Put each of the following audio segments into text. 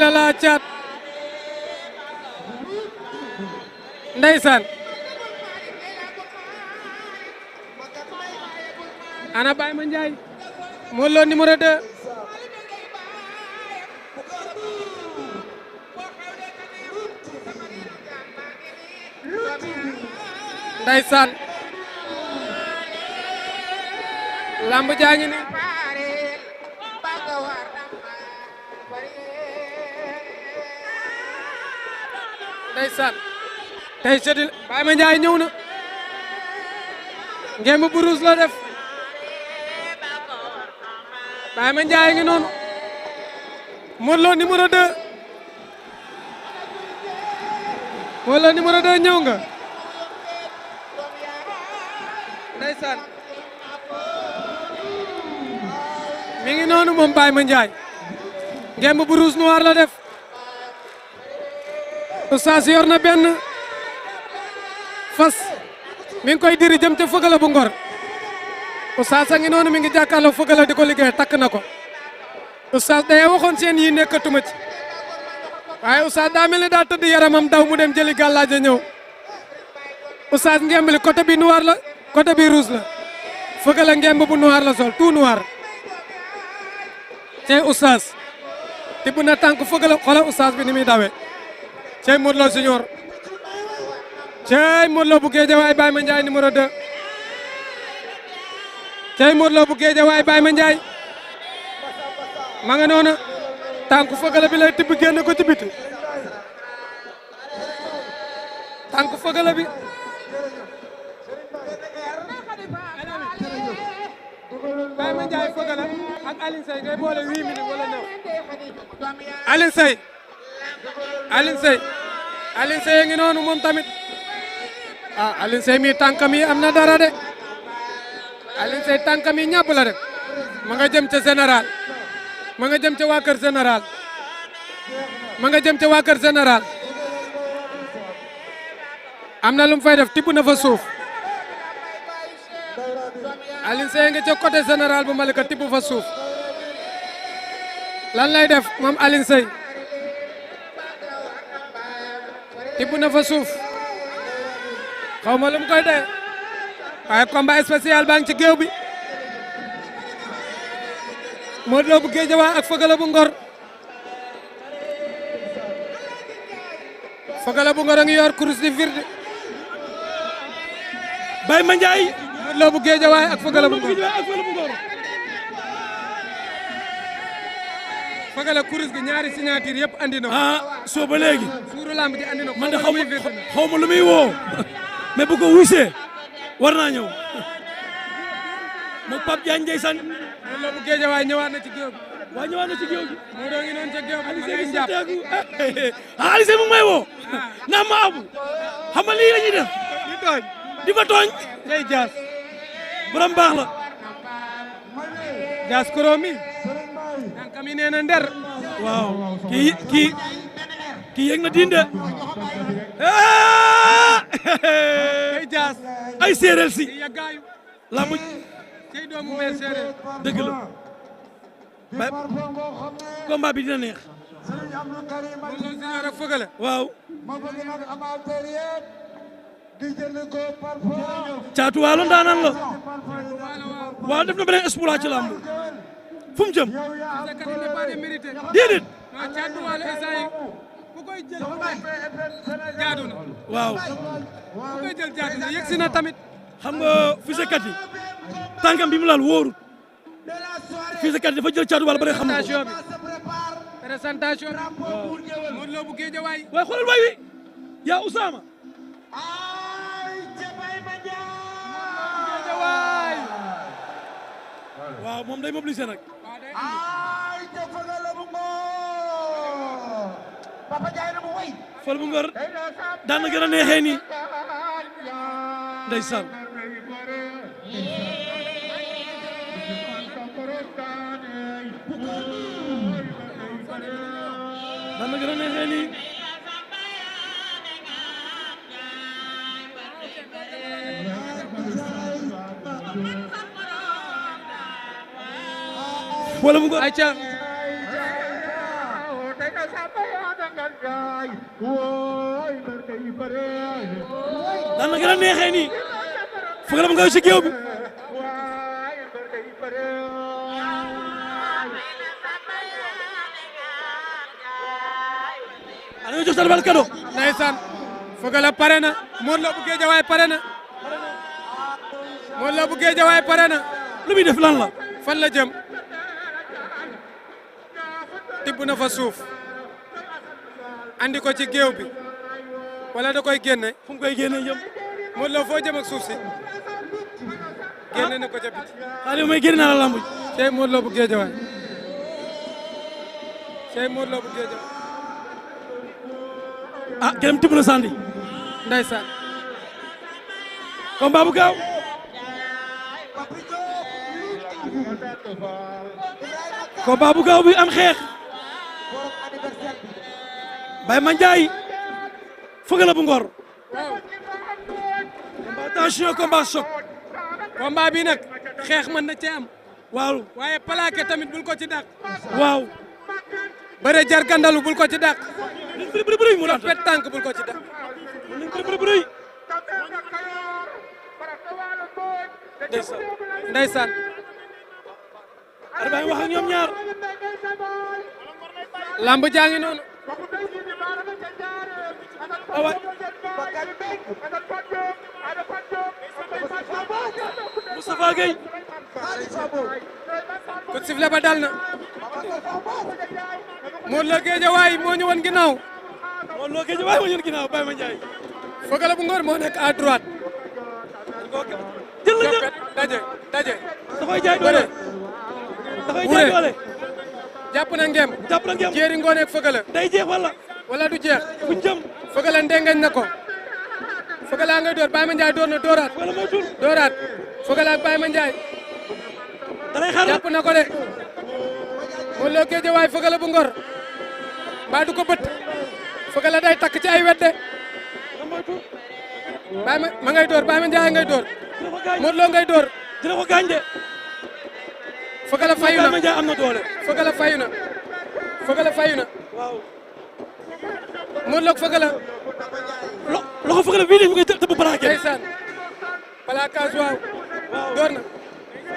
la laa caat ndeysaan ana Baye Mandiaye Modou Lo numéro 2 ndeysaan lamb jaa ngi ni ndeysaan tey sëti Baye Mandiaye ñëw na ngemb burus la def Baye Mandiaye ngi noonu Modou Lo numéro 2 Modou Lo numéro 2 ñëw nga ndeysaan mi ngi noonu moom Baye Mandiaye ngemb burus noir la def Oustaz yor na benn fas mi ngi koy diri jëm ca Feugeula bu Ngor Oustaz a ngi noonu mi ngi jàkkaarloo Feugeula di ko liggéey takk na ko Oustaz day waxoon seen yi nekkatuma ci waaye Oustaz daa mel ne daa tëdd yaramam daw mu dem jëli gàllaaja ñëw Oustaz ngemb li côté bi noir la côté bi rouge la Feugeula ngemb bu noir la sol tout noir cey Oustaz tibb na tànk Feugeula xoolal Oustaz bi ni muy dawee cey Modou Lo Junior cey Modou Lo bu Guédiawaye Baye Mandiaye numéro 2 cey Modou Lo bu Guédiawaye Baye Mandiaye ma nga noona tànku Feugeula bi lay tibb génn ko ci biti tànku Feugeula bi Baye Mandiaye Feugeula ak Alioune Seye ngay boole 8 minutes wala 9 Alioune Seye ngi noonu moom tamit ah Alioune Seye mi tànkam yi am na dara de Alioune Seye tànkam yi ñàpp la def ma nga jëm ca général ma nga jëm ca waa kër général ma nga jëm ca waa kër général am na lu mu fay def tibb na fa suuf Alioune Seye nga ca côté général bu Malika tibb fa suuf lan lay def moom Alioune Seye tibb na fa suuf xaw ma lu mu koy dee waaye combat spécial baa ngi ci géew bi Modou Lo bu Guédiawaye ak Feugeula bu Ngor Feugeula bu Ngor a ngi yor kurus di virde Baye Mandiaye Modou Lo bu Guédiawaye ak Feugeula bu Ngor Feugeula kurus gi ñaari signature yëpp andi na ko. soo ba léegi. suuru lamb ji andi na ko. man de xaw ma lu muy woo mais bu ko wuysee war naa ñëw moom Pape Diagne ndeysaan. Modou Lo bu Guédiawaye ñëwaat na ci géew bi. waaw ñëwaat na ci géew bi. mu doon ngi noonu ca géew bi ma ngay Aliou jàpp. Aliou Seye mu ngi may woo. naa ma abu xam nga lii la ñuy def. di tooñ. di ma tooñ. ngay jaas. borom baax la. jaas koro mi. tànkam yi nee na nder. waaw kii yëg na diinde. ngay jaas. ay séeréer si. di yàggaayu. lamb tey doomu meer séeréer. dëgg la. ba combat bi dina neex. Modou Lo Junior ak Feugeula. waaw. Caatu Waalo ndaanaan la. waaw def na beneen exploit ci lamb. fu mu jëm. déedéet. non Caatu Waalo instant yi ku koy jël jaadu na. waaw. ku koy jël jaadu na yegsi na tamit. xam nga fisekat yi tànkam bi mu laal wóorut. fisekat yi dafa jël Caatu Waalo ba rek xam nga ko. présentation bi. Modou Lo bu Guédiawaye. waaye xoolal waay wi yaa Usaama. waaw moom day mobiliser nag. Feugeula bu Ngor daan na gën a neexee nii. ndeysaan. daan na gën a neexee nii. Feugeula bu Ngor ayca daan na gën a neexee nii Feugeula mu ngay ci géew bi ana ñu jox sa bal cadeau ndeysaan Feugeula pare na Modou Lo bu Guédiawaye pare na Modou Lo bu Guédiawaye pare na lu muy def lan la fan la jëm tibb na fa suuf andi ko ci géew bi wala da koy génne fu mu koy génne jëm Modou Lo foo jëm ak suuf si génne na ko ca biti xale may génne naa la lamb cey Modou Lo bu Guédiawaye cey Modou Lo bu Guédiawaye ah kenn tibb na sandi ndeysaan combat bu gaaw combat bu gaaw bi am xeex Baye Mandiaye Feugeula bu Ngor combat tension combat choc combat bi nag xeex mën na cee am waaw waaye plaqué tamit bul ko ci dàq waaw bëre jar gandalu bul ko ci dàq liñ bëri bëri mu pet tànk bul ko ci dàq liñ bëri bëri ndeysaan ar baa ngi wax ak ñoom ñaar lamb jaa ngi noonu awa Moustapha Gueye coup de sifflet ba dal na Modou Lo Guédiawaye moo ñu woon ginnaaw Modou Lo Guédiawaye moo ñu woon ginnaaw Baye Mandiaye Feugeula bu Ngor moo nekk à droite jël la jopet daje da koy jaay doole da koy jaay doole jàpp na ngem jàpp na ngem jéeri ngoone ak Feugeula day jeex wala du jeex fu jëm Feugeula ndengeñ na ko Feugeula ngay door Baye Mandiaye door na dooraat wala moytul dooraat Feugeula ak Baye Mandiaye da lay xaar jàpp na ko de Modou Lo Guédiawaye Feugeula bu Ngor mbaa du ko bët Feugeula day takk ci ay wedde Baye ma ngay door Baye Mandiaye ngay door Modou Lo ngay door dina ko gaañ de Feugeula fayu na Baye Mandiaye am na doole Feugeula fayu na Feugeula fayu na waaw Modou Lo ak Feugeula loxo Feugeula bii de mu ngi tëbb braqué ndeysaan plaquage waaw door na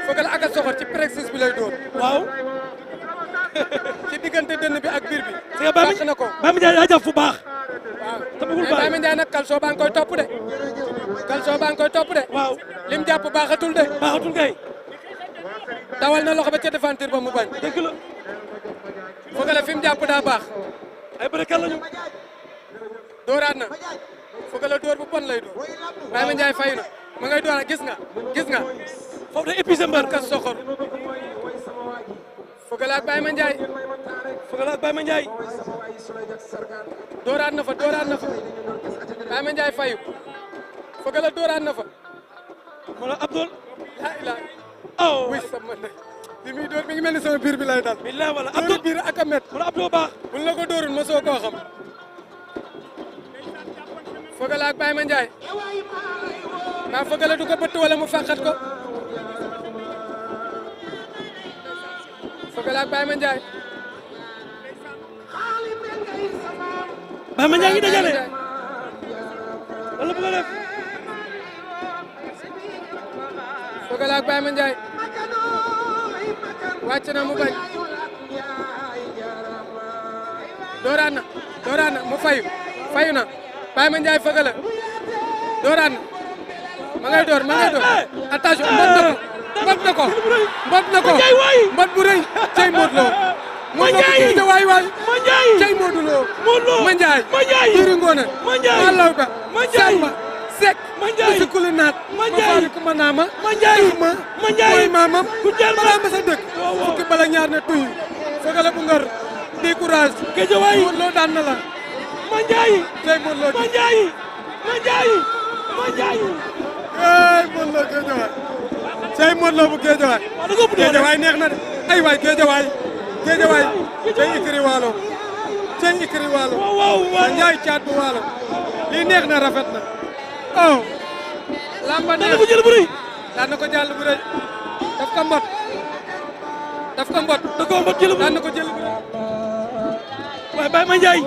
Feugeula ak a soxor ci plexus bi lay door waaw ci diggante dënn bi ak biir bi c'est que na ko Baye Mandiaye daa jàpp fu baax waaw te bëggul mais bàyyi Baye Mandiaye nag kalso baa ngi koy topp de kalso baa ngi koy topp de waaw lim jàpp baaxatul de baaxatul kay dawal na loxo ba ca defantir ba mu bañ dëgg la Feugeula fi mu jàpp daa baax ay bëre kan lañu dooraat na Feugeula door bu bon lay door Baye Mandiaye fayu na ma ngay door gis nga foofu day épuisé mbër ka soxor Feugeula ak Baye Mandiaye Feugeula ak Baye Mandiaye dooraat na fa Baye Mandiaye fayu Feugeula dooraat na fa wala Abdoul la ilaha oh oui sama ndey li muy door mi ngi mel ni sama biir bi lay dal billahi wala Abdou Abdoul biir ak a met wala Abdoul baax buñ la ko dóorul ma soo koo xam Feugeula ak Baye Mandiaye maa Feugeula du ko bëtt wala mu fàqat ko Feugeula ak Baye Mandiaye Baye Mandiaye ngi dajale wala bëgg a def Feugeula ak Baye Mandiaye wàcc na mu bañ dooraat na mu fayu na Baye Mandiaye Feugeula dooraat na ma ngay door attention mbot na ko mbot bu rëy cey Modou Lo Guédiawaye waay cey Modou Lo Mandiaye Diri Ngone Malaw ba Samba Seck sikuli naat ma faari ku ma naama mooy maamam balaa ma sa dëkk fukki bala ñaar na tuy Feugeula bu Ngor di courage Guédiawaye Modou Lo daan na la Mandiaye cey Modou Lo Mandiaye Modou Lo Guédiawaye cey Modou Lo bu Guédiawaye neex na de ay waay Guédiawaye cey ikiri waalo Mandiaye caat bu waalo lii neex na rafet na oh lamba neex daan na ko jël bu rëy daan na ko jël bu rëy daf ko mbot jël bu daan na ko jël bu rëy waaye Baye Mandiaye